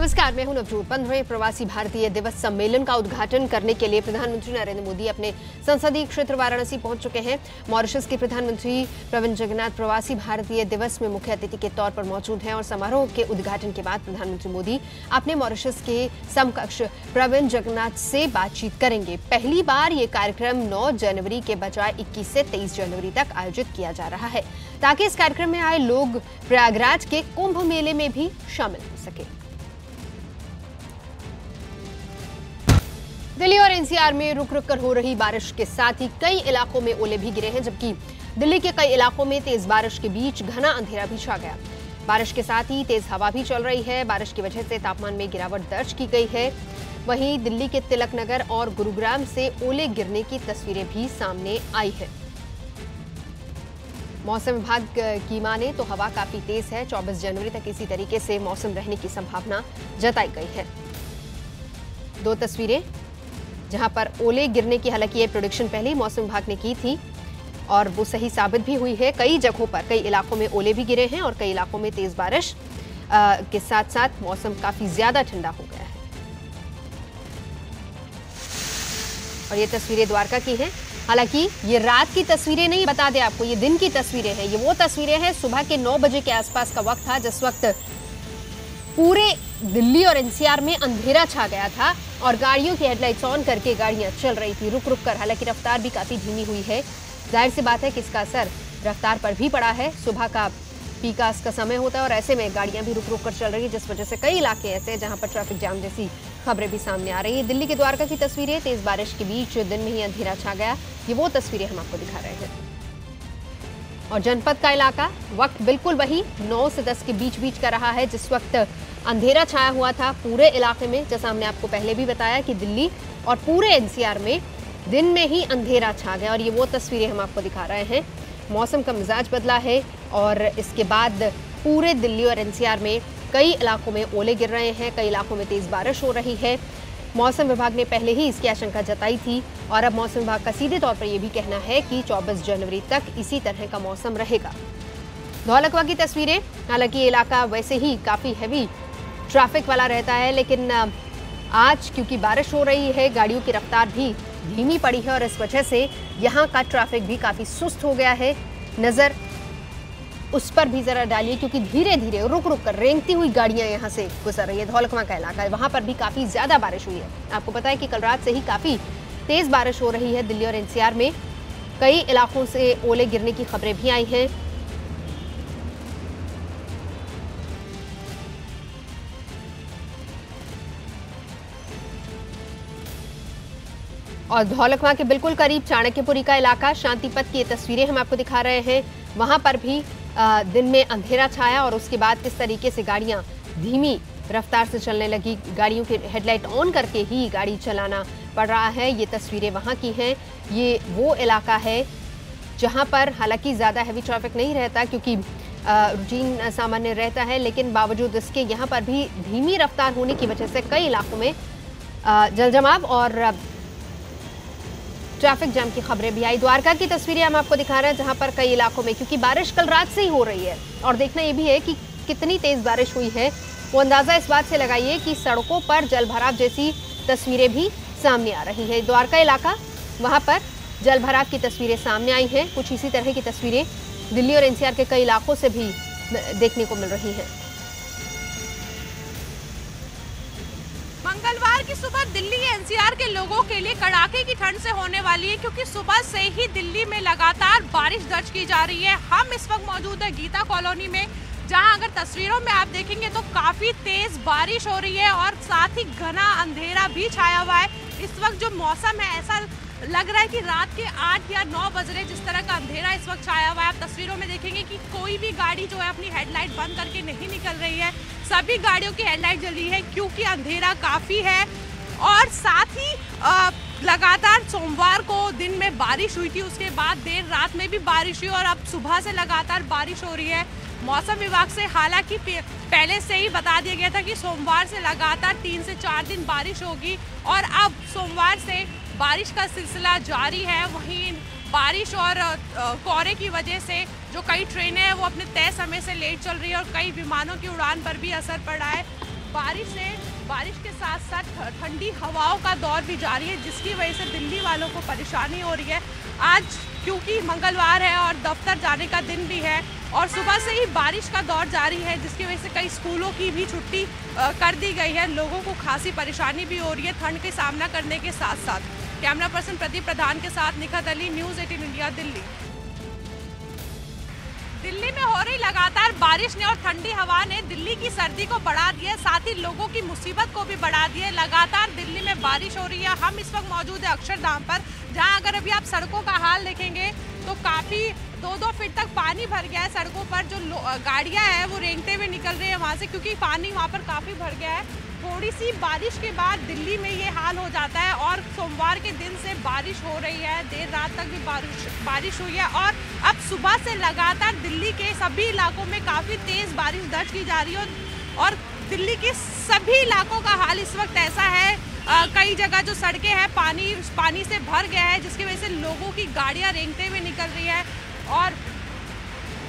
नमस्कार, मैं हूं नवजोत। 15वें प्रवासी भारतीय दिवस सम्मेलन का उद्घाटन करने के लिए प्रधानमंत्री नरेंद्र मोदी अपने संसदीय क्षेत्र वाराणसी पहुंच चुके हैं। मॉरिशस के प्रधानमंत्री प्रविंद जगन्नाथ प्रवासी भारतीय दिवस में मुख्य अतिथि के तौर पर मौजूद हैं और समारोह के उद्घाटन के बाद प्रधानमंत्री मोदी अपने मॉरिशस के समकक्ष प्रविंद जगन्नाथ से बातचीत करेंगे। पहली बार ये कार्यक्रम 9 जनवरी के बजाय 21 से 23 जनवरी तक आयोजित किया जा रहा है, ताकि इस कार्यक्रम में आए लोग प्रयागराज के कुंभ मेले में भी शामिल हो सके। दिल्ली और एनसीआर में रुक रुक कर हो रही बारिश के साथ ही कई इलाकों में ओले भी गिरे हैं, जबकि दिल्ली के कई इलाकों में तेज बारिश के बीच घना अंधेरा भी छा गया। बारिश के साथ ही तेज हवा भी चल रही है। बारिश की वजह से तापमान में गिरावट दर्ज की गई है। वहीं दिल्ली के तिलक नगर और गुरुग्राम से ओले गिरने की तस्वीरें भी सामने आई है। मौसम विभाग की माने तो हवा काफी तेज है। 24 जनवरी तक इसी तरीके से मौसम रहने की संभावना जताई गई है। 2 तस्वीरें जहां पर ओले गिरने की, हालांकि ये प्रेडिक्शन पहले ही मौसम विभाग ने की थी और वो सही साबित भी हुई है। कई जगहों पर, कई इलाकों में ओले भी गिरे हैं और कई इलाकों में तेज बारिश के साथ साथ मौसम काफी ज्यादा ठंडा हो गया है। और ये तस्वीरें द्वारका की हैं। हालांकि ये रात की तस्वीरें नहीं, बता दें आपको, ये दिन की तस्वीरें हैं। ये वो तस्वीरें हैं सुबह के 9 बजे के आसपास का वक्त था, जिस वक्त पूरे दिल्ली और एनसीआर में अंधेरा छा गया था और गाड़ियों की हेडलाइट्स ऑन करके गाड़ियां चल रही थी रुक रुक कर। हालांकि रफ्तार भी काफी धीमी हुई है। जाहिर सी बात है कि इसका असर रफ्तार पर भी पड़ा है। सुबह का पीक आवर्स का समय होता है और ऐसे में गाड़ियां भी रुक रुक कर चल रही है, जिस वजह से कई इलाके ऐसे हैं जहां पर ट्रैफिक जाम जैसी खबरें भी सामने आ रही है। दिल्ली के द्वारका की तस्वीरें, तेज बारिश के बीच दिन में ही अंधेरा छा गया, ये वो तस्वीरें हम आपको दिखा रहे हैं। और जनपद का इलाका वक्त बिल्कुल वही 9 से 10 के बीच का रहा है, जिस वक्त अंधेरा छाया हुआ था पूरे इलाके में। जैसा हमने आपको पहले भी बताया कि दिल्ली और पूरे एनसीआर में दिन में ही अंधेरा छा गया और ये वो तस्वीरें हम आपको दिखा रहे हैं। मौसम का मिजाज बदला है और इसके बाद पूरे दिल्ली और एनसीआर में कई इलाकों में ओले गिर रहे हैं, कई इलाकों में तेज बारिश हो रही है। मौसम विभाग ने पहले ही इसकी आशंका जताई थी और अब मौसम विभाग का सीधे तौर पर यह भी कहना है कि 24 जनवरी तक इसी तरह का मौसम रहेगा। धौलकवा की तस्वीरें, हालांकि ये इलाका वैसे ही काफी हैवी ट्रैफिक वाला रहता है, लेकिन आज क्योंकि बारिश हो रही है, गाड़ियों की रफ्तार भी धीमी पड़ी है और इस वजह से यहाँ का ट्रैफिक भी काफी सुस्त हो गया है। नजर उस पर भी जरा डालिए, क्योंकि धीरे धीरे रुक रुक कर रेंगती हुई गाड़ियां यहाँ से गुजर रही है। धौलकवा का इलाका है, वहां पर भी काफी ज्यादा बारिश हुई है। आपको पता है कि कल रात से ही काफी तेज बारिश हो रही है। दिल्ली और एनसीआर में कई इलाकों से ओले गिरने की खबरें भी आई हैं। और धौलकवा के बिल्कुल करीब चाणक्यपुरी का इलाका, शांतिपथ की ये तस्वीरें हम आपको दिखा रहे हैं। वहां पर भी दिन में अंधेरा छाया और उसके बाद किस तरीके से गाड़ियां धीमी रफ्तार से चलने लगी। गाड़ियों की हेडलाइट ऑन करके ही गाड़ी चलाना पड़ रहा है। ये तस्वीरें वहां की हैं। ये वो इलाका है जहां पर हालांकि ज़्यादा हैवी ट्रैफिक नहीं रहता, क्योंकि रूटीन सामान्य रहता है, लेकिन बावजूद इसके यहाँ पर भी धीमी रफ्तार होने की वजह से कई इलाकों में जलजमाव और ट्रैफिक जाम की खबरें भी आई। द्वारका की तस्वीरें हम आपको दिखा रहे हैं, जहां पर कई इलाकों में, क्योंकि बारिश कल रात से ही हो रही है और देखना यह भी है कि कितनी तेज बारिश हुई है, वो अंदाजा इस बात से लगाइए कि सड़कों पर जलभराव जैसी तस्वीरें भी सामने आ रही है। द्वारका इलाका, वहां पर जलभराव की तस्वीरें सामने आई हैं। कुछ इसी तरह की तस्वीरें दिल्ली और एनसीआर के कई इलाकों से भी देखने को मिल रही हैं। मंगलवार की सुबह दिल्ली एनसीआर के लोगों के लिए कड़ाके की ठंड से होने वाली है, क्योंकि सुबह से ही दिल्ली में लगातार बारिश दर्ज की जा रही है। हम इस वक्त मौजूद है गीता कॉलोनी में, जहां अगर तस्वीरों में आप देखेंगे तो काफी तेज बारिश हो रही है और साथ ही घना अंधेरा भी छाया हुआ है। इस वक्त जो मौसम है, ऐसा लग रहा है कि रात के 8 या 9 बज रहे, जिस तरह का अंधेरा इस वक्त छाया हुआ है। आप तस्वीरों में देखेंगे कि कोई भी गाड़ी जो है अपनी हेडलाइट बंद करके नहीं निकल रही है। सभी गाड़ियों की हेडलाइट जल रही है, क्योंकि अंधेरा काफी है। और साथ ही लगातार सोमवार को दिन में बारिश हुई थी, उसके बाद देर रात में भी बारिश हुई और अब सुबह से लगातार बारिश हो रही है। मौसम विभाग से हालांकि पहले से ही बता दिया गया था कि सोमवार से लगातार 3 से 4 दिन बारिश होगी और अब सोमवार से बारिश का सिलसिला जारी है। वहीं बारिश और कोहरे की वजह से जो कई ट्रेनें हैं वो अपने तय समय से लेट चल रही है और कई विमानों की उड़ान पर भी असर पड़ रहा है। बारिश के साथ साथ ठंडी हवाओं का दौर भी जारी है, जिसकी वजह से दिल्ली वालों को परेशानी हो रही है। आज क्योंकि मंगलवार है और दफ्तर जाने का दिन भी है और सुबह से ही बारिश का दौर जारी है, जिसकी वजह से कई स्कूलों की भी छुट्टी कर दी गई है। लोगों को खासी परेशानी भी हो रही है ठंड के सामना करने के साथ साथ। कैमरा पर्सन प्रदीप प्रधान के साथ निखत अली, न्यूज़ 18 इंडिया, दिल्ली। दिल्ली में हो रही लगातार बारिश ने और ठंडी हवा ने दिल्ली की सर्दी को बढ़ा दिया है, साथ ही लोगों की मुसीबत को भी बढ़ा दिया है। लगातार दिल्ली में बारिश हो रही है। हम इस वक्त मौजूद है अक्षरधाम पर, जहां अगर अभी आप सड़कों का हाल देखेंगे तो काफ़ी 2-2 फीट तक पानी भर गया है सड़कों पर। जो गाड़ियां हैं वो रेंगते हुए निकल रही है वहां से, क्योंकि पानी वहां पर काफ़ी भर गया है। थोड़ी सी बारिश के बाद दिल्ली में ये हाल हो जाता है और सोमवार के दिन से बारिश हो रही है, देर रात तक भी बारिश हुई है और अब सुबह से लगातार दिल्ली के सभी इलाकों में काफ़ी तेज़ बारिश दर्ज की जा रही है और दिल्ली के सभी इलाकों का हाल इस वक्त ऐसा है, कई जगह जो सड़कें हैं पानी से भर गया है, जिसकी वजह से लोगों की गाड़ियाँ रेंगते हुए निकल रही है। और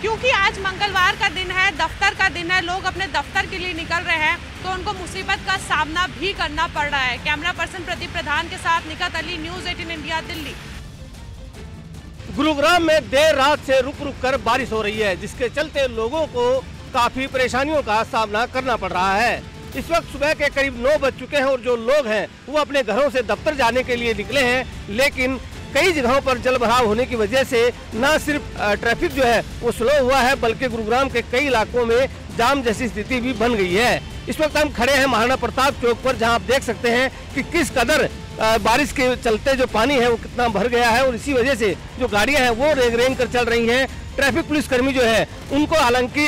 क्योंकि आज मंगलवार का दिन है, दफ्तर का दिन है, लोग अपने दफ्तर के लिए निकल रहे हैं, तो उनको मुसीबत का सामना भी करना पड़ रहा है। कैमरा पर्सन प्रदीप प्रधान के साथ निखत अली, न्यूज़ 18 इंडिया, दिल्ली। गुरुग्राम में देर रात से रुक रुक कर बारिश हो रही है, जिसके चलते लोगों को काफी परेशानियों का सामना करना पड़ रहा है। इस वक्त सुबह के करीब 9 बज चुके हैं और जो लोग हैं वो अपने घरों से दफ्तर जाने के लिए निकले हैं, लेकिन कई जगहों पर जल भराव होने की वजह से न सिर्फ ट्रैफिक जो है वो स्लो हुआ है, बल्कि गुरुग्राम के कई इलाकों में जाम जैसी स्थिति भी बन गई है। इस वक्त हम खड़े हैं महाराणा प्रताप चौक पर, जहां आप देख सकते हैं कि किस कदर बारिश के चलते जो पानी है वो कितना भर गया है और इसी वजह से जो गाड़ियां हैं वो रेंग रेंग कर चल रही हैं। ट्रैफिक पुलिस कर्मी जो है उनको हालांकि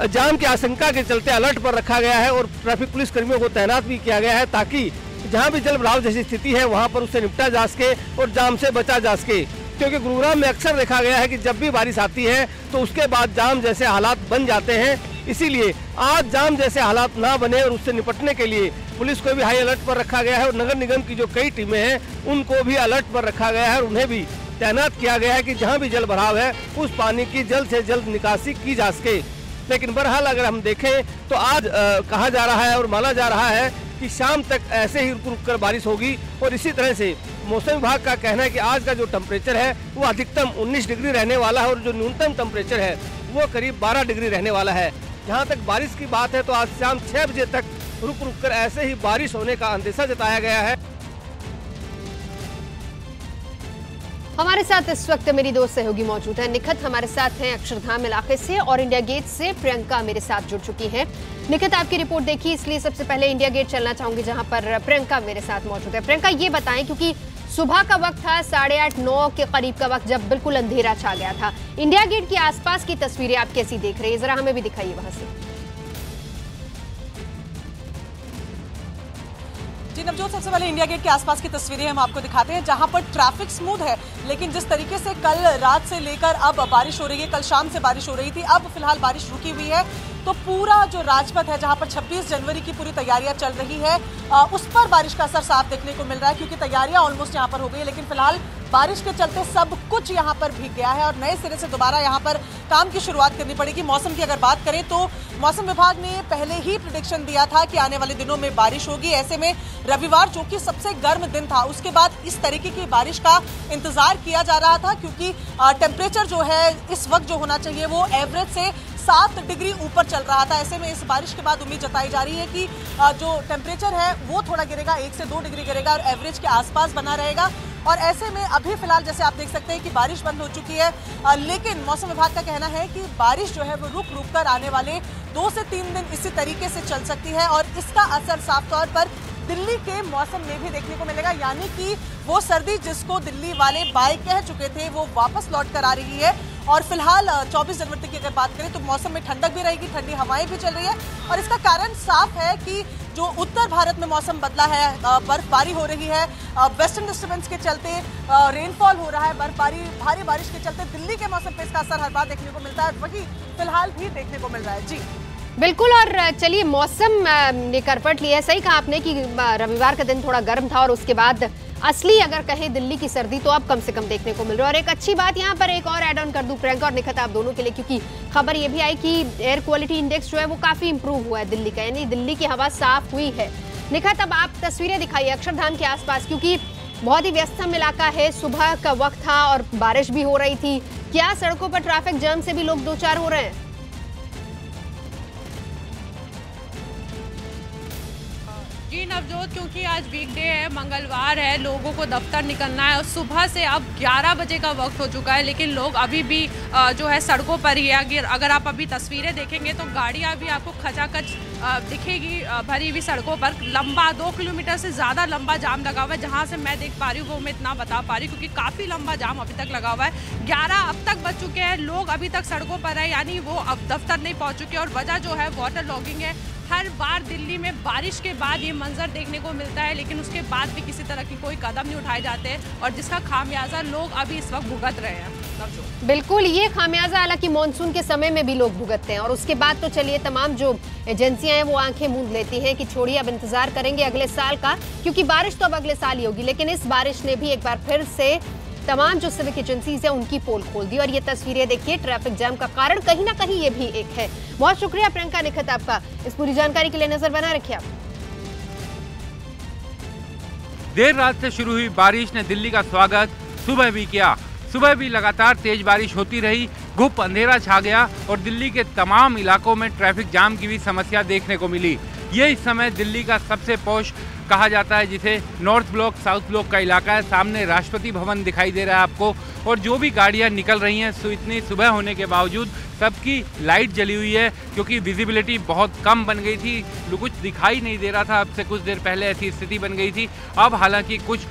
जाम की आशंका के चलते अलर्ट पर रखा गया है और ट्रैफिक पुलिस कर्मियों को तैनात भी किया गया है, ताकि जहां भी जल भराव जैसी स्थिति है वहां पर उससे निपटा जा सके और जाम से बचा जा सके। क्योंकि गुरुग्राम में अक्सर देखा गया है कि जब भी बारिश आती है तो उसके बाद जाम जैसे हालात बन जाते हैं, इसीलिए आज जाम जैसे हालात ना बने और उससे निपटने के लिए पुलिस को भी हाई अलर्ट पर रखा गया है और नगर निगम की जो कई टीमें हैं उनको भी अलर्ट पर रखा गया है और उन्हें भी तैनात किया गया है कि जहां भी जल भराव है उस पानी की जल्द से जल्द निकासी की जा सके। लेकिन बहरहाल अगर हम देखें तो आज कहा जा रहा है और माना जा रहा है कि शाम तक ऐसे ही रुक रुक कर बारिश होगी और इसी तरह से मौसम विभाग का कहना है कि आज का जो टेम्परेचर है वो अधिकतम 19 डिग्री रहने वाला है और जो न्यूनतम टेम्परेचर है वो करीब 12 डिग्री रहने वाला है। जहां तक बारिश की बात है तो आज शाम 6 बजे तक रुक रुक कर ऐसे ही बारिश होने का अंदेशा जताया गया है। हमारे साथ इस वक्त मेरी दो सहयोगी मौजूद है। निखत हमारे साथ हैं अक्षरधाम इलाके से और इंडिया गेट से प्रियंका मेरे साथ जुड़ चुकी हैं। निखत, आपकी रिपोर्ट देखी, इसलिए सबसे पहले इंडिया गेट चलना चाहूंगी जहां पर प्रियंका मेरे साथ मौजूद है। प्रियंका, ये बताएं, क्योंकि सुबह का वक्त था 8:30-9 के करीब का वक्त जब बिल्कुल अंधेरा छा गया था, इंडिया गेट के आसपास की तस्वीरें आप कैसी देख रही है, जरा हमें भी दिखाइए वहां से। जी नवजोत, सबसे पहले इंडिया गेट के आसपास की तस्वीरें हम आपको दिखाते हैं, जहां पर ट्रैफिक स्मूथ है, लेकिन जिस तरीके से कल रात से लेकर अब बारिश हो रही है, कल शाम से बारिश हो रही थी, अब फिलहाल बारिश रुकी हुई है, तो पूरा जो राजपथ है जहां पर 26 जनवरी की पूरी तैयारियां चल रही है उस पर बारिश का असर साफ देखने को मिल रहा है, क्योंकि तैयारियां ऑलमोस्ट यहां पर हो गई है, लेकिन फिलहाल बारिश के चलते सब कुछ यहां पर भीग गया है और नए सिरे से दोबारा यहां पर काम की शुरुआत करनी पड़ेगी। मौसम की अगर बात करें तो मौसम विभाग ने पहले ही प्रेडिक्शन दिया था कि आने वाले दिनों में बारिश होगी। ऐसे में रविवार, जो कि सबसे गर्म दिन था, उसके बाद इस तरीके की बारिश का इंतजार किया जा रहा था, क्योंकि टेम्परेचर जो है इस वक्त जो होना चाहिए वो एवरेज से 7 डिग्री ऊपर चल रहा था। ऐसे में इस बारिश के बाद उम्मीद जताई जा रही है कि जो टेम्परेचर है वो थोड़ा गिरेगा, 1 से 2 डिग्री गिरेगा और एवरेज के आसपास बना रहेगा। और ऐसे में अभी फिलहाल जैसे आप देख सकते हैं कि बारिश बंद हो चुकी है, लेकिन मौसम विभाग का कहना है कि बारिश जो है वो रुक रुक कर आने वाले 2 से 3 दिन इसी तरीके से चल सकती है और इसका असर साफ तौर पर दिल्ली के मौसम में भी देखने को मिलेगा, यानी कि वो सर्दी जिसको दिल्ली वाले बाय कह चुके थे वो वापस लौट कर आ रही है। और फिलहाल 24 जनवरी तक की अगर बात करें तो मौसम में ठंडक भी रहेगी, ठंडी हवाएं भी चल रही है और इसका कारण साफ है कि जो उत्तर भारत में मौसम बदला है, बर्फबारी हो रही है, वेस्टर्न डिस्टर्बेंस के चलते रेनफॉल हो रहा है, बर्फबारी, भारी बारिश के चलते दिल्ली के मौसम पे इसका असर हर बार देखने को मिलता है, वही फिलहाल भी देखने को मिल रहा है। जी बिल्कुल, और चलिए मौसम ने करपट लिया है। सही कहा आपने कि रविवार का दिन थोड़ा गर्म था और उसके बाद असली अगर कहें दिल्ली की सर्दी तो अब कम से कम देखने को मिल रहा है। और एक अच्छी बात यहाँ पर एक और ऐड ऑन कर दूं प्रियंका और निखत आप दोनों के लिए, क्योंकि खबर ये भी आई कि एयर क्वालिटी इंडेक्स जो है वो काफी इंप्रूव हुआ है दिल्ली का, यानी दिल्ली की हवा साफ हुई है। निखत अब आप तस्वीरें दिखाइए अक्षरधाम के आसपास, क्योंकि बहुत ही व्यस्तम इलाका है, सुबह का वक्त था और बारिश भी हो रही थी। क्या सड़कों पर ट्रैफिक जाम से भी लोग दो चार हो रहे हैं? जी नवजोत, क्योंकि आज वीकडे है, मंगलवार है, लोगों को दफ्तर निकलना है और सुबह से अब 11 बजे का वक्त हो चुका है, लेकिन लोग अभी भी जो है सड़कों पर ही है। अगर आप अभी तस्वीरें देखेंगे तो गाड़ियां भी आपको खचाखच दिखेगी भरी हुई सड़कों पर। लंबा 2 किलोमीटर से ज़्यादा लंबा जाम लगा हुआ है, जहां से मैं देख पा रही हूँ वो मैं इतना बता पा रही हूँ, क्योंकि काफ़ी लंबा जाम अभी तक लगा हुआ है। 11 अब तक बज चुके हैं, लोग अभी तक सड़कों पर है, यानी वो अब दफ्तर नहीं पहुँच चुके। और वजह जो है वाटर लॉगिंग है। हर बार दिल्ली में बारिश के बाद ये मंजर देखने को मिलता है, लेकिन उसके बाद भी किसी तरह की कोई कदम नहीं उठाए जाते और जिसका खामियाजा लोग अभी इस वक्त भुगत रहे हैं। बिल्कुल, ये खामियाजा हालांकि मानसून के समय में भी लोग भुगतते हैं और उसके बाद तो चलिए तमाम जो एजेंसियां हैं वो आंखें मूंद लेती हैं कि छोड़िए अब इंतजार करेंगे अगले साल का, क्योंकि बारिश तो अब अगले साल ही होगी। लेकिन इस बारिश ने भी एक बार फिर से तमाम जो सिविक एजेंसीज है उनकी पोल खोल दी और ये तस्वीरें देखिए ट्रैफिक जाम का कारण कहीं ना कहीं ये भी एक है। बहुत शुक्रिया प्रियंका निखत आपका इस पूरी जानकारी के लिए। नजर बना रखिए आप। देर रात से शुरू हुई बारिश ने दिल्ली का स्वागत सुबह भी किया। सुबह भी लगातार तेज बारिश होती रही, घुप अंधेरा छा गया और दिल्ली के तमाम इलाकों में ट्रैफिक जाम की भी समस्या देखने को मिली। ये इस समय दिल्ली का सबसे पॉश कहा जाता है, जिसे नॉर्थ ब्लॉक साउथ ब्लॉक का इलाका है। सामने राष्ट्रपति भवन दिखाई दे रहा है आपको और जो भी गाड़ियां निकल रही हैं इतनी सुबह होने के बावजूद सबकी लाइट जली हुई है, क्योंकि विजिबिलिटी बहुत कम बन गई थी, कुछ दिखाई नहीं दे रहा था। अब से कुछ देर पहले ऐसी स्थिति बन गई थी। अब हालांकि कुछ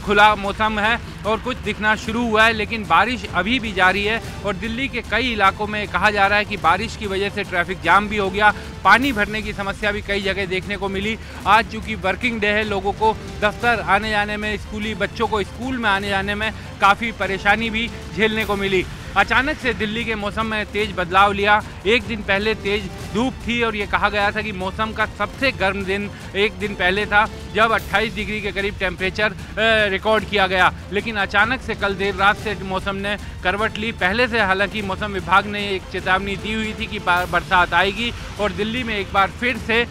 खुला मौसम है और कुछ दिखना शुरू हुआ है, लेकिन बारिश अभी भी जारी है और दिल्ली के कई इलाकों में कहा जा रहा है कि बारिश की वजह से ट्रैफिक जाम भी हो गया। पानी भरने की समस्या भी कई जगह देखने को मिली। आज चूँकि वर्किंग डे है, लोगों को दफ्तर आने जाने में, स्कूली बच्चों को स्कूल में आने जाने में काफ़ी परेशानी भी झेलने को मिली। अचानक से दिल्ली के मौसम में तेज बदलाव लिया। एक दिन पहले तेज धूप थी और ये कहा गया था कि मौसम का सबसे गर्म दिन एक दिन पहले था, जब 28 डिग्री के करीब टेम्परेचर रिकॉर्ड किया गया। लेकिन अचानक से कल देर रात से मौसम ने करवट ली। पहले से हालांकि मौसम विभाग ने एक चेतावनी दी हुई थी कि बरसात आएगी और दिल्ली में एक बार फिर से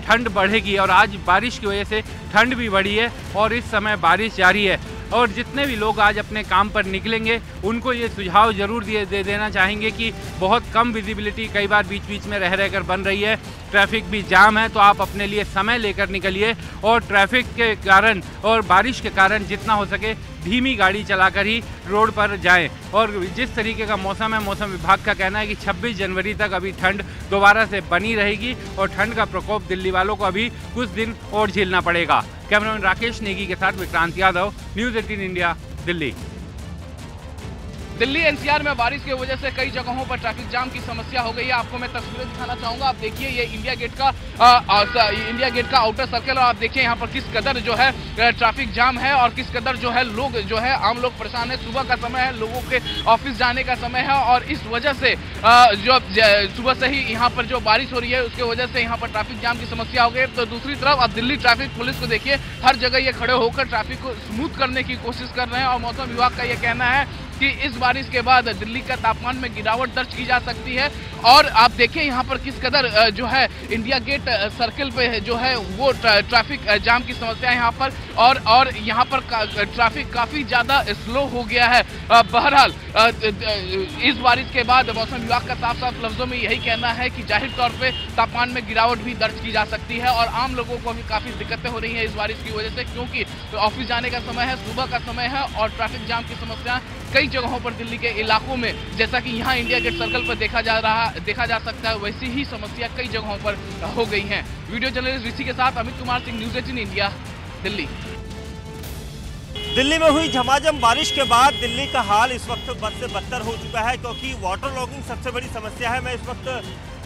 ठंड बढ़ेगी और आज बारिश की वजह से ठंड भी बढ़ी है और इस समय बारिश जारी है। और जितने भी लोग आज अपने काम पर निकलेंगे उनको ये सुझाव जरूर दे देना चाहेंगे कि बहुत कम विजिबिलिटी कई बार बीच बीच में रह कर बन रही है, ट्रैफिक भी जाम है, तो आप अपने लिए समय लेकर निकलिए और ट्रैफिक के कारण और बारिश के कारण जितना हो सके धीमी गाड़ी चलाकर ही रोड पर जाएं। और जिस तरीके का मौसम है, मौसम विभाग का कहना है कि 26 जनवरी तक अभी ठंड दोबारा से बनी रहेगी और ठंड का प्रकोप दिल्ली वालों को अभी कुछ दिन और झेलना पड़ेगा। कैमरामैन राकेश नेगी के साथ Vikrant Yadav, news 18 India, Delhi. Delhi NCR में बारिश की वजह से कई जगहों पर ट्रैफिक जाम की समस्या हो गई है। आपको मैं तस्वीरें दिखाना चाहूंगा। आप देखिए ये इंडिया गेट का आउटर सर्कल और आप देखिए यहाँ पर किस कदर जो है ट्रैफिक जाम है और किस कदर जो है लोग जो है आम लोग परेशान है। सुबह का समय है, लोगों के ऑफिस जाने का समय है और इस वजह से जो सुबह से ही यहाँ पर जो बारिश हो रही है उसके वजह से यहाँ पर ट्रैफिक जाम की समस्या हो गई। तो दूसरी तरफ अब दिल्ली ट्रैफिक पुलिस को देखिए, हर जगह ये खड़े होकर ट्रैफिक को स्मूथ करने की कोशिश कर रहे हैं और मौसम विभाग का ये कहना है कि इस बारिश के बाद दिल्ली का तापमान में गिरावट दर्ज की जा सकती है। और आप देखिए यहाँ पर किस कदर जो है इंडिया गेट सर्कल पे जो है वो ट्रैफिक जाम की समस्या है यहाँ पर और यहाँ पर ट्रैफिक काफ़ी ज़्यादा स्लो हो गया है। बहरहाल इस बारिश के बाद मौसम विभाग का साफ साफ लफ्ज़ों में यही कहना है कि जाहिर तौर पे तापमान में गिरावट भी दर्ज की जा सकती है और आम लोगों को भी काफ़ी दिक्कतें हो रही हैं इस बारिश की वजह से, क्योंकि ऑफिस जाने का समय है, सुबह का समय है और ट्रैफिक जाम की समस्या कई जगहों पर दिल्ली के इलाकों में, जैसा कि यहाँ इंडिया गेट सर्कल पर देखा जा सकता है, वैसी ही समस्या कई जगहों पर हो गई हैं। वीडियो जर्नलिस्ट ऋषि के साथ अमित कुमार सिंह, न्यूज़ 18 इंडिया, दिल्ली। दिल्ली में हुई झमाझम बारिश के बाद दिल्ली का हाल इस वक्त बद से बदतर हो चुका है, क्योंकि वाटर लॉगिंग सबसे बड़ी समस्या है। मैं इस वक्त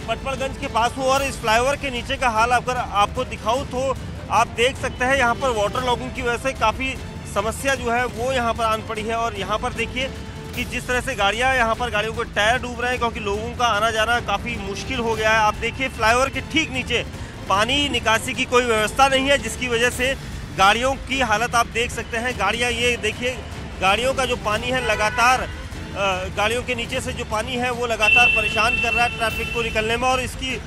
पटपड़गंज के पास हूँ और इस फ्लाईओवर के नीचे का हाल अगर आपको दिखाऊं तो आप देख सकते हैं यहाँ पर वाटर लॉगिंग की वजह से काफ़ी समस्या जो है वो यहाँ पर आन पड़ी है। और यहाँ पर देखिए कि जिस तरह से गाड़ियों के टायर डूब रहे हैं, क्योंकि लोगों का आना जाना काफ़ी मुश्किल हो गया है। आप देखिए फ्लाईओवर के ठीक नीचे पानी निकासी की कोई व्यवस्था नहीं है, जिसकी वजह से गाड़ियों की हालत आप देख सकते हैं। गाड़ियां, ये देखिए गाड़ियों का जो पानी है लगातार, गाड़ियों के नीचे से जो पानी है वो लगातार परेशान कर रहा है ट्रैफिक को निकलने में। और इसकी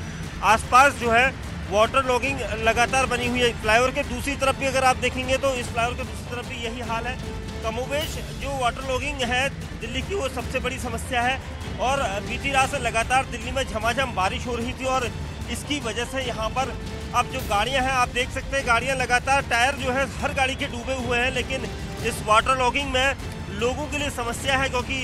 आसपास जो है वाटर लॉगिंग लगातार बनी हुई है। फ्लाईओवर के दूसरी तरफ भी अगर आप देखेंगे तो इस फ्लाईओवर के दूसरी तरफ भी यही हाल है। कमोबेश जो वाटर लॉगिंग है दिल्ली की, वो सबसे बड़ी समस्या है। और बीती रात से लगातार दिल्ली में झमाझम बारिश हो रही थी और इसकी वजह से यहाँ पर अब जो गाड़ियाँ हैं आप देख सकते हैं, गाड़ियाँ लगातार, टायर जो है हर गाड़ी के डूबे हुए हैं। लेकिन इस वाटर लॉगिंग में लोगों के लिए समस्या है, क्योंकि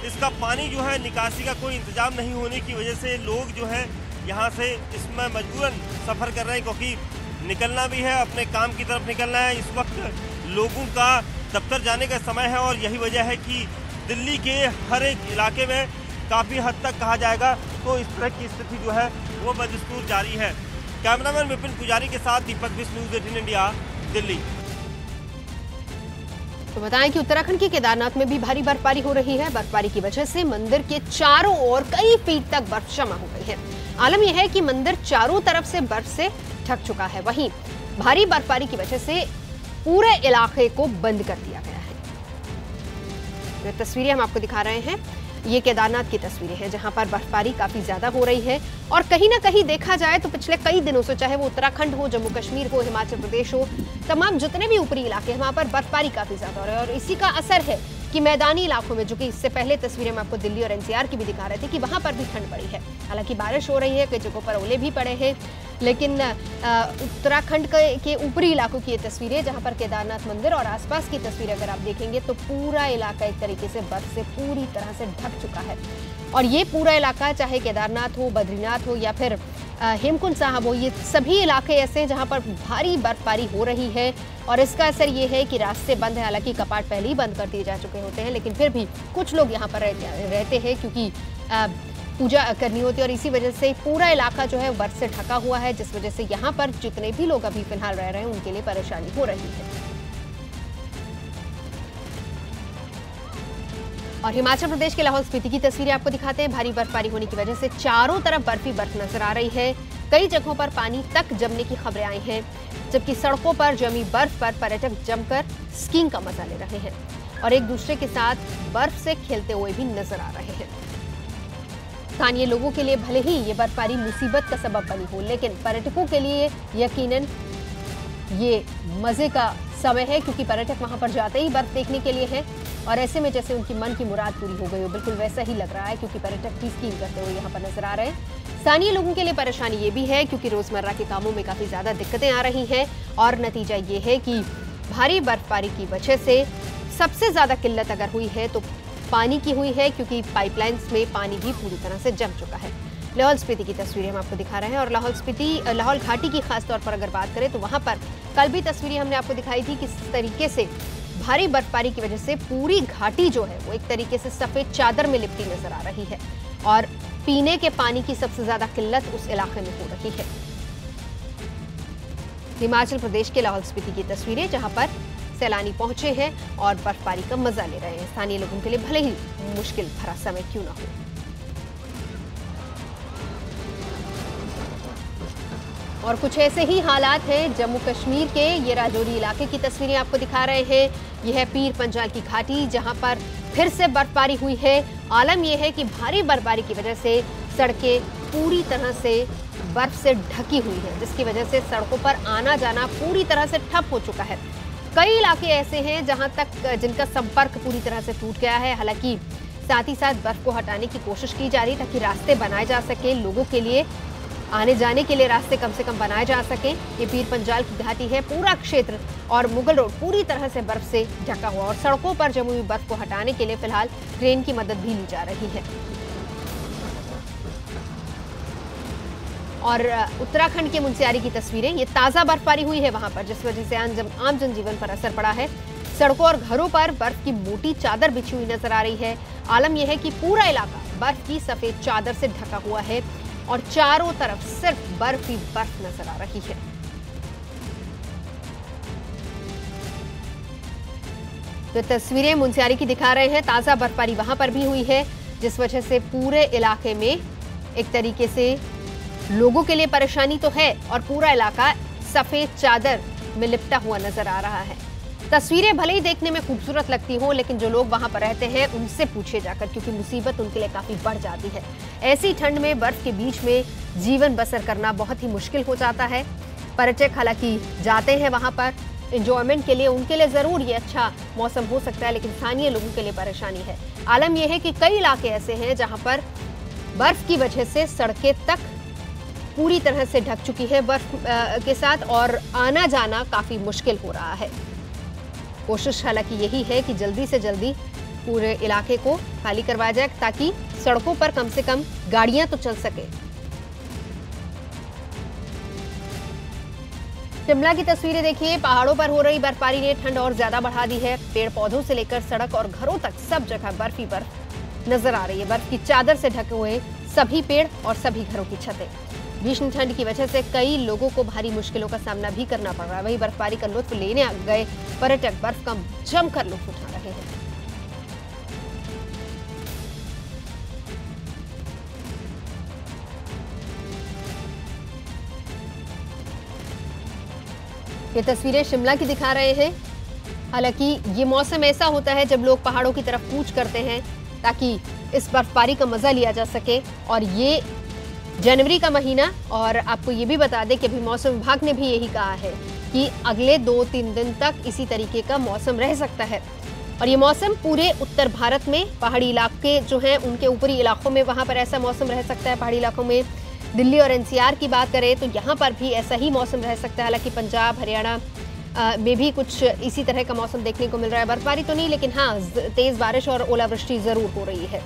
इसका पानी जो है निकासी का कोई इंतजाम नहीं होने की वजह से लोग जो है यहाँ से इसमें मजबूरन सफ़र कर रहे हैं, क्योंकि निकलना भी है, अपने काम की तरफ निकलना है। इस वक्त लोगों का दफ्तर जाने का समय है और यही वजह है कि दिल्ली के हर एक इलाके में काफ़ी हद तक कहा जाएगा तो इस तरह की स्थिति जो है वो बदस्तूर जारी है। कैमरामैन विपिन पुजारी के साथ दीपक बिस, न्यूज़ 18 इंडिया, दिल्ली। तो बताएं कि उत्तराखंड के केदारनाथ में भी भारी बर्फबारी हो रही है। बर्फबारी की वजह से मंदिर के चारों ओर कई फीट तक बर्फ जमा हो गई है। आलम यह है कि मंदिर चारों तरफ से बर्फ से ढक चुका है। वहीं भारी बर्फबारी की वजह से पूरे इलाके को बंद कर दिया गया है। ये तस्वीरें हम आपको दिखा रहे हैं, ये केदारनाथ की तस्वीरें हैं जहां पर बर्फबारी काफी ज्यादा हो रही है। और कहीं ना कहीं देखा जाए तो पिछले कई दिनों से, चाहे वो उत्तराखंड हो, जम्मू कश्मीर हो, हिमाचल प्रदेश हो, तमाम जितने भी ऊपरी इलाके हैं वहां पर बर्फबारी काफी ज्यादा हो रही है। और इसी का असर है कि मैदानी इलाकों में, जो कि इससे पहले तस्वीरें हम आपको दिल्ली और एनसीआर की भी दिखा रहे थे, कि वहां पर भी ठंड पड़ी है। हालांकि बारिश हो रही है, कई जगहों पर ओले भी पड़े हैं, लेकिन उत्तराखंड के ऊपरी इलाकों की ये तस्वीरें, जहां पर केदारनाथ मंदिर और आसपास की तस्वीरें अगर आप देखेंगे तो पूरा इलाका एक तरीके से बर्फ से पूरी तरह से ढक चुका है। और ये पूरा इलाका, चाहे केदारनाथ हो, बद्रीनाथ हो या फिर हेमकुंड साहब हो, ये सभी इलाके ऐसे हैं जहां पर भारी बर्फबारी हो रही है। और इसका असर ये है कि रास्ते बंद है। हालांकि कपाट पहले ही बंद कर दिए जा चुके होते हैं, लेकिन फिर भी कुछ लोग यहाँ पर रहते हैं क्योंकि पूजा करनी होती है। और इसी वजह से पूरा इलाका जो है बर्फ से ढका हुआ है, जिस वजह से यहाँ पर जितने भी लोग अभी फिलहाल रह रहे हैं उनके लिए परेशानी हो रही है। और हिमाचल प्रदेश के लाहौल स्पीति की तस्वीरें आपको दिखाते हैं। भारी बर्फबारी होने की वजह से चारों तरफ बर्फ ही बर्फ नजर आ रही है। कई जगहों पर पानी तक जमने की खबरें आई हैं, जबकि सड़कों पर जमी बर्फ पर पर्यटक जमकर स्कीइंग का मजा ले रहे हैं और एक दूसरे के साथ बर्फ से खेलते हुए भी नजर आ रहे हैं। स्थानीय लोगों के लिए भले ही ये बर्फबारी मुसीबत का सबब बनी हो, लेकिन पर्यटकों के लिए यकीनन ये मजे का समय है, क्योंकि पर्यटक वहां पर जाते ही बर्फ देखने के लिए हैं। और ऐसे में जैसे उनकी मन की मुराद पूरी हो गई हो, बिल्कुल वैसा ही लग रहा है, क्योंकि पर्यटक भी स्कीइंग करते हुए यहाँ पर नजर आ रहे हैं। स्थानीय लोगों के लिए परेशानी ये भी है क्योंकि रोजमर्रा के कामों में काफी ज्यादा दिक्कतें आ रही हैं। और नतीजा ये है कि भारी बर्फबारी की वजह से सबसे ज्यादा किल्लत अगर हुई है तो पानी की हुई है, क्योंकि पाइपलाइंस में पानी भी पूरी तरह से जम चुका है। लाहौल स्पीति की तस्वीरें हम आपको दिखा रहे हैं। और लाहौल घाटी की खासतौर पर अगर बात करें तो वहां पर कल भी तस्वीरें हमने आपको दिखाई थी, किस तरीके से भारी बर्फबारी की वजह से पूरी घाटी जो है वो एक तरीके से सफेद चादर में लिपटी नजर आ रही है। और पीने के पानी की सबसे ज्यादा किल्लत उस इलाके में हो रही है। हिमाचल प्रदेश के लाहौल स्पीति की तस्वीरें, जहां पर सैलानी पहुंचे हैं और बर्फबारी का मजा ले रहे हैं। स्थानीय लोगों के लिए भले ही मुश्किल भरा समय क्यों ना हो। और कुछ ऐसे ही हालात हैं जम्मू कश्मीर के, ये राजौरी इलाके की तस्वीरें आपको दिखा रहे हैं। यह है पीर पंजाल की घाटी, जहां पर फिर से बर्फबारी हुई है। आलम यह है कि भारी बर्फबारी की वजह से सड़कें पूरी तरह से बर्फ से ढकी हुई है, जिसकी वजह से सड़कों पर आना जाना पूरी तरह से ठप हो चुका है। कई इलाके ऐसे हैं जहां तक जिनका संपर्क पूरी तरह से टूट गया है। हालांकि साथ ही साथ बर्फ को हटाने की कोशिश की जा रही ताकि रास्ते बनाए जा सके, लोगों के लिए आने जाने के लिए रास्ते कम से कम बनाए जा सके। ये पीर पंजाल की घाटी है, पूरा क्षेत्र और मुगल रोड पूरी तरह से बर्फ से ढका हुआ और सड़कों पर जमी हुई बर्फ को हटाने के लिए फिलहाल क्रेन की मदद भी ली जा रही है। और उत्तराखंड के मुनस्यारी की तस्वीरें, ये ताजा बर्फबारी हुई है वहां पर, जिस वजह से आम जनजीवन पर असर पड़ा है। सड़कों और घरों पर बर्फ की मोटी चादर बिछी हुई नजर आ रही है। आलम यह है कि पूरा इलाका बर्फ की सफेद चादर से ढका हुआ है और चारों तरफ सिर्फ बर्फ ही बर्फ नजर आ रही है। तो तस्वीरें मुनस्यारी की दिखा रहे हैं। ताजा बर्फबारी वहां पर भी हुई है, जिस वजह से पूरे इलाके में एक तरीके से लोगों के लिए परेशानी तो है और पूरा इलाका सफेद चादर में लिपटा हुआ नजर आ रहा है। तस्वीरें भले ही देखने में खूबसूरत लगती हों, लेकिन जो लोग वहां पर रहते हैं उनसे पूछे जाकर, क्योंकि मुसीबत उनके लिए काफी बढ़ जाती है। ऐसी ठंड में बर्फ के बीच में जीवन बसर करना बहुत ही मुश्किल हो जाता है। पर्यटक हालांकि जाते हैं वहां पर एंजॉयमेंट के लिए, उनके लिए जरूर ये अच्छा मौसम हो सकता है, लेकिन स्थानीय लोगों के लिए परेशानी है। आलम यह है कि कई इलाके ऐसे हैं जहां पर बर्फ की वजह से सड़कें तक पूरी तरह से ढक चुकी है बर्फ के साथ, और आना जाना काफी मुश्किल हो रहा है। कोशिश हालांकि यही है कि जल्दी से जल्दी पूरे इलाके को खाली करवाया जाए, ताकि सड़कों पर कम से कम गाड़ियां तो चल सके। शिमला की तस्वीरें देखिए, पहाड़ों पर हो रही बर्फबारी ने ठंड और ज्यादा बढ़ा दी है। पेड़ पौधों से लेकर सड़क और घरों तक सब जगह बर्फ ही बर्फ नजर आ रही है। बर्फ की चादर से ढके हुए सभी पेड़ और सभी घरों की छतें। भीषण ठंड की वजह से कई लोगों को भारी मुश्किलों का सामना भी करना पड़ रहा है। वहीं बर्फबारी का लुत्फ लेने गए पर्यटक बर्फ का जमकर लुत्फ उठा रहे हैं। ये तस्वीरें शिमला की दिखा रहे हैं। हालांकि ये मौसम ऐसा होता है जब लोग पहाड़ों की तरफ कूच करते हैं, ताकि इस बर्फबारी का मजा लिया जा सके। और ये जनवरी का महीना, और आपको ये भी बता दें कि अभी मौसम विभाग ने भी यही कहा है कि अगले 2-3 दिन तक इसी तरीके का मौसम रह सकता है। और ये मौसम पूरे उत्तर भारत में, पहाड़ी इलाके जो हैं उनके ऊपरी इलाकों में वहां पर ऐसा मौसम रह सकता है। पहाड़ी इलाकों में दिल्ली और एनसीआर की बात करें तो यहाँ पर भी ऐसा ही मौसम रह सकता है। हालांकि पंजाब, हरियाणा में भी कुछ इसी तरह का मौसम देखने को मिल रहा है। बर्फबारी तो नहीं, लेकिन हाँ तेज बारिश और ओलावृष्टि जरूर हो रही है।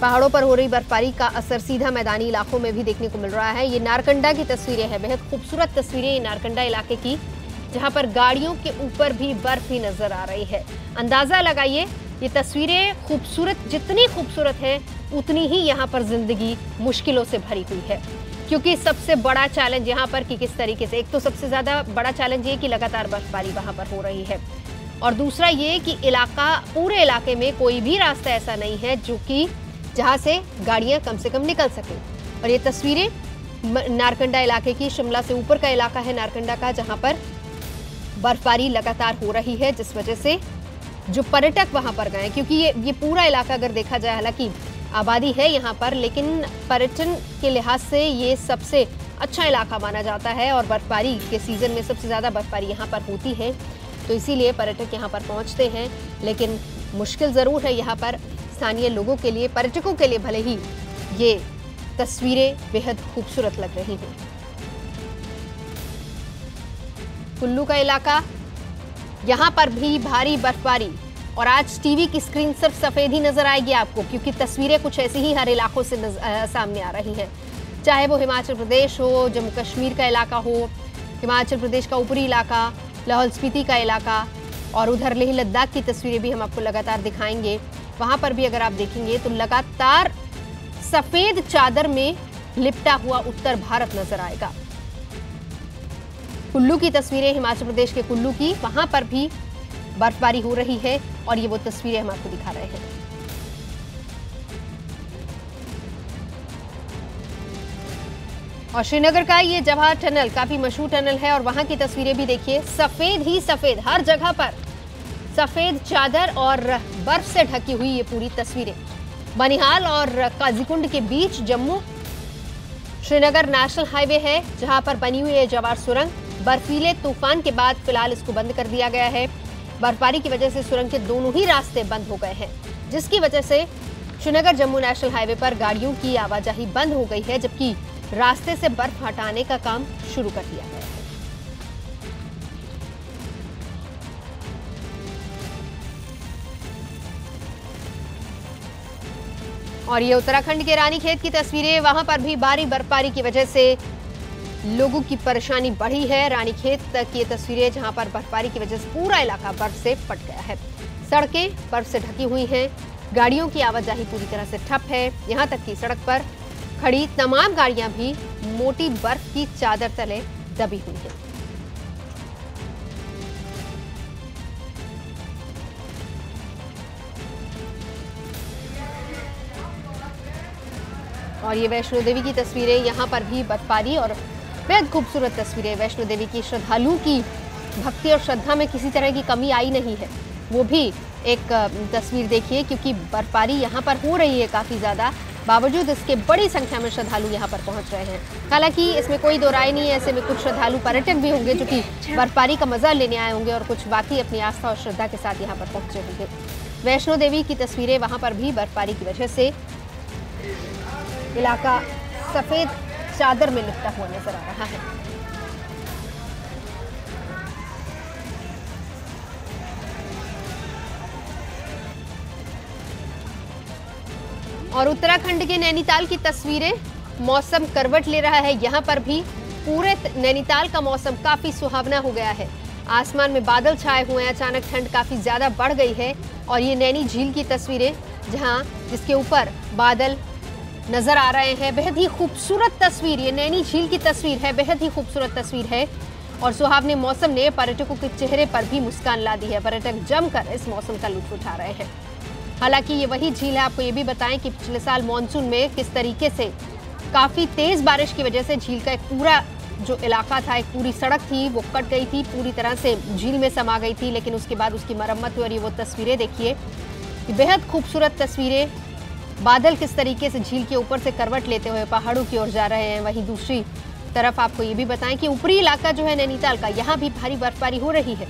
पहाड़ों पर हो रही बर्फबारी का असर सीधा मैदानी इलाकों में भी देखने को मिल रहा है। ये नारकंडा की तस्वीरें हैं, बेहद खूबसूरत तस्वीरें ये नारकंडा इलाके की, जहां पर गाड़ियों के ऊपर भी बर्फ ही नजर आ रही है। अंदाजा लगाइए, ये तस्वीरें खूबसूरत जितनी खूबसूरत है उतनी ही यहाँ पर जिंदगी मुश्किलों से भरी हुई है। क्योंकि सबसे बड़ा चैलेंज यहाँ पर कि किस तरीके से, एक तो सबसे ज्यादा बड़ा चैलेंज ये कि लगातार बर्फबारी वहां पर हो रही है, और दूसरा ये कि पूरे इलाके में कोई भी रास्ता ऐसा नहीं है जो कि जहां से गाड़ियां कम से कम निकल सके। और ये तस्वीरें नारकंडा इलाके की, शिमला से ऊपर का इलाका है नारकंडा का, जहां पर बर्फबारी लगातार हो रही है, जिस वजह से जो पर्यटक वहां पर गए, क्योंकि ये पूरा इलाका अगर देखा जाए, हालांकि आबादी है यहाँ पर, लेकिन पर्यटन के लिहाज से ये सबसे अच्छा इलाका माना जाता है। और बर्फबारी के सीजन में सबसे ज्यादा बर्फबारी यहाँ पर होती है, तो इसीलिए पर्यटक यहाँ पर पहुँचते हैं। लेकिन मुश्किल जरूर है यहाँ पर स्थानीय लोगों के लिए, पर्यटकों के लिए भले ही ये तस्वीरें बेहद खूबसूरत लग रही हैं। कुल्लू का इलाका, यहाँ पर भी भारी बर्फबारी, और आज टीवी की स्क्रीन सिर्फ सफेद ही नजर आएगी आपको, क्योंकि तस्वीरें कुछ ऐसी ही हर इलाकों से सामने आ रही हैं। चाहे वो हिमाचल प्रदेश हो, जम्मू कश्मीर का इलाका हो, हिमाचल प्रदेश का ऊपरी इलाका, लाहौल स्पीति का इलाका, और उधर लेह लद्दाख की तस्वीरें भी हम आपको लगातार दिखाएंगे। वहां पर भी अगर आप देखेंगे तो लगातार सफेद चादर में लिपटा हुआ उत्तर भारत नजर आएगा। कुल्लू की तस्वीरें, हिमाचल प्रदेश के कुल्लू की, वहां पर भी बर्फबारी हो रही है, और ये वो तस्वीरें हम आपको दिखा रहे हैं। और श्रीनगर का ये जवाहर टनल काफी मशहूर टनल है, और वहां की तस्वीरें भी देखिए, सफेद ही सफेद, हर जगह पर सफेद चादर और बर्फ से ढकी हुई ये पूरी तस्वीरें। बनिहाल और काजीकुंड के बीच जम्मू श्रीनगर नेशनल हाईवे है, जहां पर बनी हुई है जवाहर सुरंग। बर्फीले तूफान के बाद फिलहाल इसको बंद कर दिया गया है। बर्फबारी की वजह से सुरंग के दोनों ही रास्ते बंद हो गए हैं, जिसकी वजह से श्रीनगर जम्मू नेशनल हाईवे पर गाड़ियों की आवाजाही बंद हो गई है, जबकि रास्ते से बर्फ हटाने का काम शुरू कर दिया गया है। और ये उत्तराखंड के रानीखेत की तस्वीरें, वहां पर भी भारी बर्फबारी की वजह से लोगों की परेशानी बढ़ी है। रानीखेत की ये तस्वीरें, जहां पर बर्फबारी की वजह से पूरा इलाका बर्फ से पट गया है। सड़कें बर्फ से ढकी हुई हैं, गाड़ियों की आवाजाही पूरी तरह से ठप है। यहां तक कि सड़क पर खड़ी तमाम गाड़ियां भी मोटी बर्फ की चादर तले दबी हुई हैं। और ये वैष्णो देवी की तस्वीरें, यहां पर भी बर्फबारी, और बेहद खूबसूरत तस्वीरें। वैष्णो देवी की श्रद्धालुओं की भक्ति और श्रद्धा में किसी तरह की कमी आई नहीं है। वो भी एक तस्वीर देखिए, क्योंकि बर्फबारी यहाँ पर हो रही है काफ़ी ज़्यादा, बावजूद इसके बड़ी संख्या में श्रद्धालु यहाँ पर पहुँच रहे हैं। हालांकि इसमें कोई दो राय नहीं है, ऐसे में कुछ श्रद्धालु पर्यटक भी होंगे जो कि बर्फबारी का मजा लेने आए होंगे और कुछ बाकी अपनी आस्था और श्रद्धा के साथ यहाँ पर पहुँचे होंगे। वैष्णो देवी की तस्वीरें, वहाँ पर भी बर्फबारी की वजह से इलाका सफ़ेद चादर में लिपटा हुआ नजर आ रहा है। और उत्तराखंड के नैनीताल की तस्वीरें, मौसम करवट ले रहा है। यहाँ पर भी पूरे नैनीताल का मौसम काफी सुहावना हो गया है। आसमान में बादल छाए हुए हैं, अचानक ठंड काफी ज्यादा बढ़ गई है। और ये नैनी झील की तस्वीरें, जिसके ऊपर बादल नजर आ रहे हैं। बेहद ही खूबसूरत तस्वीर, ये नैनी झील की तस्वीर है, बेहद ही खूबसूरत तस्वीर है। और सुहावने मौसम ने पर्यटकों के चेहरे पर भी मुस्कान ला दी है। पर्यटक जमकर इस मौसम का लुत्फ उठा रहे हैं। हालांकि ये वही झील है, आपको ये भी बताएं कि पिछले साल मानसून में किस तरीके से काफी तेज बारिश की वजह से झील का एक पूरा जो इलाका था, एक पूरी सड़क थी, वो कट गई थी, पूरी तरह से झील में समा गई थी। लेकिन उसके बाद उसकी मरम्मत हुई और ये वो तस्वीरें देखिए, बेहद खूबसूरत तस्वीरें। बादल किस तरीके से झील के ऊपर से करवट लेते हुए पहाड़ों की ओर जा रहे हैं। वहीं दूसरी तरफ आपको ये भी बताएं कि ऊपरी इलाका जो है नैनीताल का, यहाँ भी भारी बर्फबारी हो रही है।